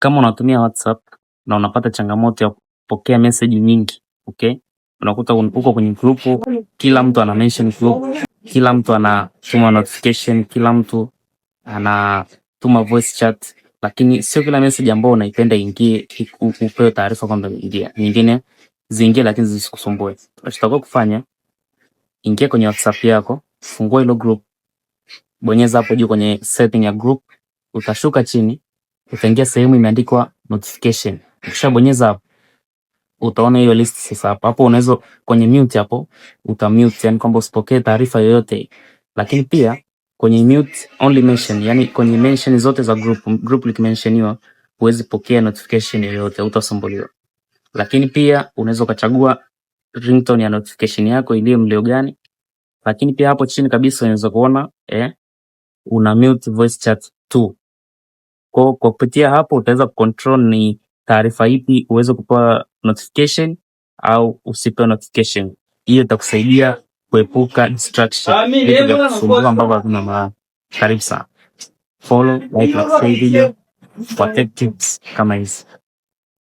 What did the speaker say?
Kama unatumia WhatsApp na unapata changamoto ya kupokea message nyingi, okay? Unakuta uko kwenye group, kila mtu ana mention group, kila mtu anatuma notification, kila mtu anatuma voice chat, lakini sio kila message ambayo unaipenda ingie upewe taarifa kwamba ingia. Nyingine ziingie lakini zisikusumbue. Unachotaka kufanya, ingia kwenye WhatsApp yako, fungua hilo group, bonyeza hapo juu kwenye setting ya group, utashuka chini, utaingia sehemu imeandikwa notification. Ukishabonyeza hapo, utaona hiyo list sasa hapo. Hapo unaweza kwenye mute hapo, utamute, yani kwamba usipokee taarifa yoyote. Lakini pia kwenye mute only mention, yani kwenye mention zote za group likimensioniwa, huwezi pokea notification yoyote, utasumbuliwa. Lakini pia unaweza ukachagua ringtone ya notification yako iliyo mlio gani. Lakini pia hapo chini kabisa unaweza kuona una mute voice chat tu. Kwa kupitia hapo utaweza control ni taarifa ipi uweze kupewa notification au usipewe notification. Hiyo itakusaidia kuepuka distraction, vitu vya kusumbua ambavyo havina maana. Karibu sana. Follow, like na share video for tech tips kama hizi.